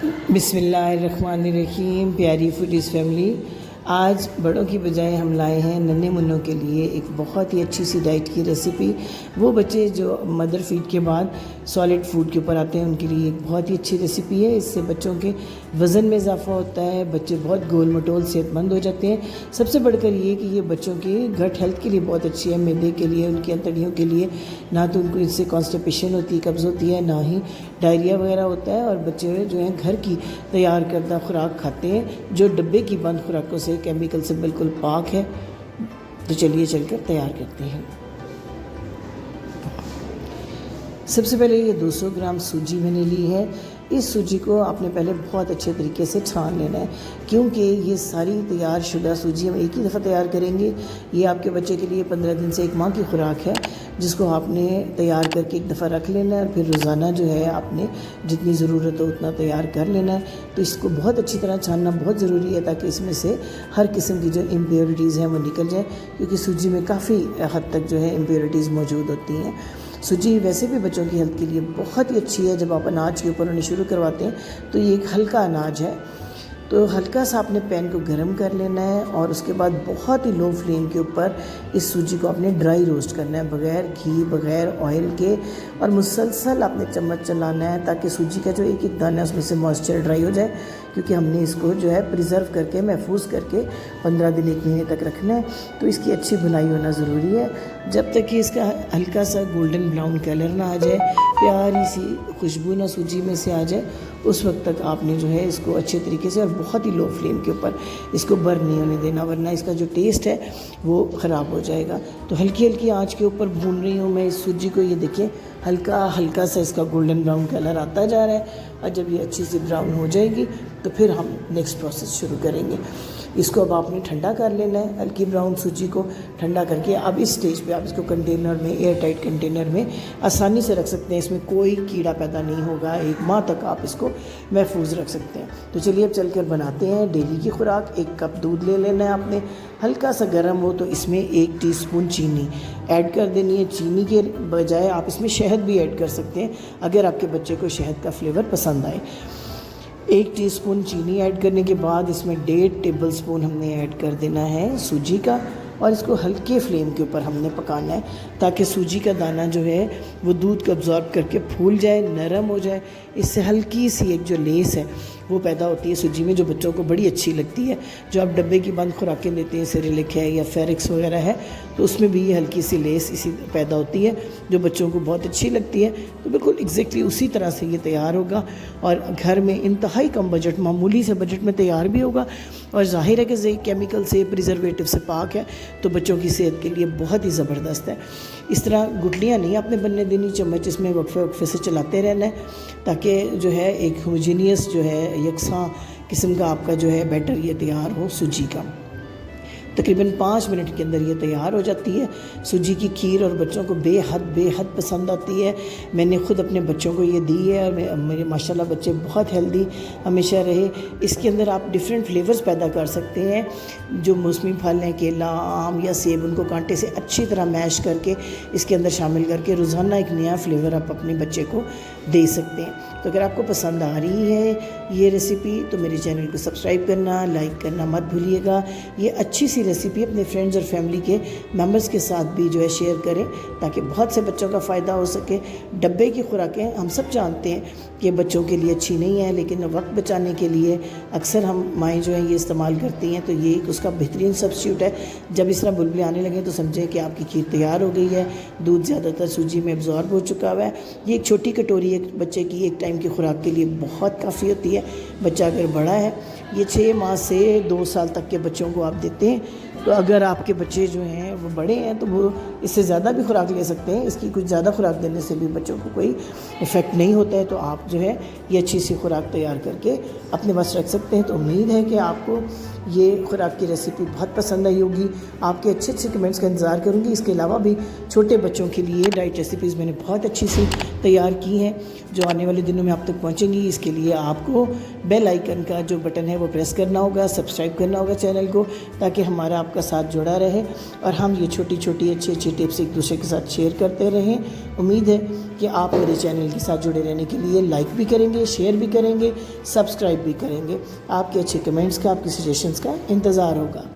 बिस्मिल्लाहिर्रहमानिर्रहीम। प्यारी foodies family, आज बड़ों की बजाय हम लाए हैं नन्हे मुन्नों के लिए एक बहुत ही अच्छी सी डाइट की रेसिपी। वो बच्चे जो मदर फीड के बाद सॉलिड फूड के ऊपर आते हैं उनके लिए एक बहुत ही अच्छी रेसिपी है। इससे बच्चों के वज़न में इजाफा होता है, बच्चे बहुत गोल मटोल सेहतमंद हो जाते हैं। सबसे बढ़कर ये कि ये बच्चों की गट हेल्थ के लिए बहुत अच्छी है, मैदे के लिए, उनकी अंतड़ियों के लिए। ना तो उनको इससे कॉन्स्टिपेशन होती है, कब्ज़ होती है, ना ही डायरिया वगैरह होता है। और बच्चे जो हैं घर की तैयार करदा खुराक खाते हैं जो डब्बे की बंद खुराकों से, केमिकल से बिल्कुल पाक है। तो चलिए चलकर तैयार करते हैं। सबसे पहले ये 200 ग्राम सूजी मैंने ली है। इस सूजी को आपने पहले बहुत अच्छे तरीके से छान लेना है, क्योंकि ये सारी तैयार शुदा सूजी हम एक ही दफ़ा तैयार करेंगे। ये आपके बच्चे के लिए 15 दिन से 1 माह की खुराक है, जिसको आपने तैयार करके एक दफ़ा रख लेना है और फिर रोज़ाना जो है आपने जितनी ज़रूरत हो उतना तैयार कर लेना है। तो इसको बहुत अच्छी तरह छानना बहुत ज़रूरी है, ताकि इसमें से हर किस्म की जो इम्प्योरिटीज़ हैं वो निकल जाए, क्योंकि सूजी में काफ़ी हद तक जो है इम्प्योरिटीज़ मौजूद होती हैं। सूजी वैसे भी बच्चों की हेल्थ के लिए बहुत ही अच्छी है। जब आप अनाज के ऊपर उन्हें शुरू करवाते हैं तो ये एक हल्का अनाज है। तो हल्का सा आपने पैन को गर्म कर लेना है और उसके बाद बहुत ही लो फ्लेम के ऊपर इस सूजी को आपने ड्राई रोस्ट करना है, बग़ैर घी, बग़ैर ऑयल के। और मुसलसल आपने चम्मच चलाना है, ताकि सूजी का जो एक एक दाना है उसमें से मॉइस्चर ड्राई हो जाए, क्योंकि हमने इसको जो है प्रिजर्व करके, महफूज करके 15 दिन 1 महीने तक रखना है। तो इसकी अच्छी बुनाई होना ज़रूरी है। जब तक कि इसका हल्का सा गोल्डन ब्राउन कलर ना आ जाए, प्यारी सी खुशबू ना सूजी में से आ जाए, उस वक्त तक आपने जो है इसको अच्छे तरीके से और बहुत ही लो फ्लेम के ऊपर इसको बर्न नहीं होने देना, वरना इसका जो टेस्ट है वो ख़राब हो जाएगा। तो हल्की हल्की आंच के ऊपर भून रही हूँ मैं इस सूजी को। ये देखिए हल्का हल्का सा इसका गोल्डन ब्राउन कलर आता जा रहा है, और जब ये अच्छी सी ब्राउन हो जाएगी तो फिर हम नेक्स्ट प्रोसेस शुरू करेंगे। इसको अब आपने ठंडा कर लेना है, हल्की ब्राउन सूजी को ठंडा करके। अब इस स्टेज पे आप इसको कंटेनर में, एयर टाइट कंटेनर में आसानी से रख सकते हैं। इसमें कोई कीड़ा पैदा नहीं होगा, 1 माह तक आप इसको महफूज रख सकते हैं। तो चलिए अब चलकर बनाते हैं डेली की खुराक। 1 कप दूध ले लेना है आपने, हल्का सा गर्म हो तो इसमें 1 टीस्पून चीनी ऐड कर देनी है। चीनी के बजाय आप इसमें शहद भी ऐड कर सकते हैं, अगर आपके बच्चे को शहद का फ्लेवर पसंद आए। 1 टीस्पून चीनी ऐड करने के बाद इसमें 1.5 टेबलस्पून हमने ऐड कर देना है सूजी का, और इसको हल्के फ्लेम के ऊपर हमने पकाना है, ताकि सूजी का दाना जो है वो दूध को अब्जॉर्ब करके फूल जाए, नरम हो जाए। इससे हल्की सी एक जो लेस है वो पैदा होती है सूजी में, जो बच्चों को बड़ी अच्छी लगती है। जो आप डब्बे की बंद खुराकें देते हैं, सेरेलिक है या फेरिक्स वगैरह है, तो उसमें भी ये हल्की सी लेस इसी पैदा होती है, जो बच्चों को बहुत अच्छी लगती है। तो बिल्कुल एग्जैक्टली उसी तरह से ये तैयार होगा, और घर में इंतहाई कम बजट, मामूली से बजट में तैयार भी होगा। और ज़ाहिर है कि केमिकल से, प्रिजर्वेटिव से पाक है, तो बच्चों की सेहत के लिए बहुत ही ज़बरदस्त है। इस तरह गुठलियाँ नहीं आपने बनने देनी, चम्मच इसमें वक्फे वक्फे से चलाते रहना है, ताकि जो है एक होमोजीनियस जो है यकसा किस्म का आपका जो है बैटर ये तैयार हो सूजी का। तकरीबन 5 मिनट के अंदर ये तैयार हो जाती है। सूजी की खीर और बच्चों को बेहद पसंद आती है। मैंने ख़ुद अपने बच्चों को ये दी है, और मेरे माशाल्लाह बच्चे बहुत हेल्दी हमेशा रहे। इसके अंदर आप डिफरेंट फ्लेवर्स पैदा कर सकते हैं। जो मौसमी फल हैं, केला, आम या सेब, उनको कांटे से अच्छी तरह मैश करके इसके अंदर शामिल करके रोज़ाना एक नया फ्लेवर आप अपने बच्चे को दे सकते हैं। तो अगर आपको पसंद आ रही है ये रेसिपी, तो मेरे चैनल को सब्सक्राइब करना, लाइक करना मत भूलिएगा। ये अच्छी सी रेसिपी अपने फ्रेंड्स और फैमिली के मेंबर्स के साथ भी जो है शेयर करें, ताकि बहुत से बच्चों का फ़ायदा हो सके। डब्बे की खुराकें हम सब जानते हैं कि बच्चों के लिए अच्छी नहीं है, लेकिन वक्त बचाने के लिए अक्सर हम माएँ जो हैं ये इस्तेमाल करती हैं। तो ये एक उसका बेहतरीन सब्स्टिट्यूट है। जब इस तरह बुलबुले आने लगे तो समझें कि आपकी खीर तैयार हो गई है। दूध ज़्यादातर सूजी में एब्जॉर्ब हो चुका हुआ है। ये एक छोटी कटोरी एक बच्चे की 1 टाइम की खुराक के लिए बहुत काफ़ी होती है। बच्चा अगर बड़ा है, ये 6 माह से 2 साल तक के बच्चों को आप देते हैं, तो अगर आपके बच्चे जो हैं वो बड़े हैं तो वो इससे ज़्यादा भी खुराक ले सकते हैं। इसकी कुछ ज़्यादा खुराक देने से भी बच्चों को कोई इफ़ेक्ट नहीं होता है। तो आप जो है ये अच्छी सी खुराक तैयार करके अपने पास रख सकते हैं। तो उम्मीद है कि आपको ये खुराक की रेसिपी बहुत पसंद आई होगी। आपके अच्छे कमेंट्स का इंतज़ार करूँगी। इसके अलावा भी छोटे बच्चों के लिए डाइट रेसिपीज़ मैंने बहुत अच्छी सी तैयार की हैं, जो आने वाले दिनों में आप तक पहुँचेंगी। इसके लिए आपको बेल आइकन का जो बटन है वो प्रेस करना होगा, सब्सक्राइब करना होगा चैनल को, ताकि हमारा आपका साथ जुड़ा रहे और हम ये छोटी छोटी अच्छी अच्छी टिप्स एक दूसरे के साथ शेयर करते रहें। उम्मीद है कि आप मेरे चैनल के साथ जुड़े रहने के लिए लाइक भी करेंगे, शेयर भी करेंगे, सब्सक्राइब भी करेंगे। आपके अच्छे कमेंट्स का, आपके सजेशंस का इंतज़ार होगा।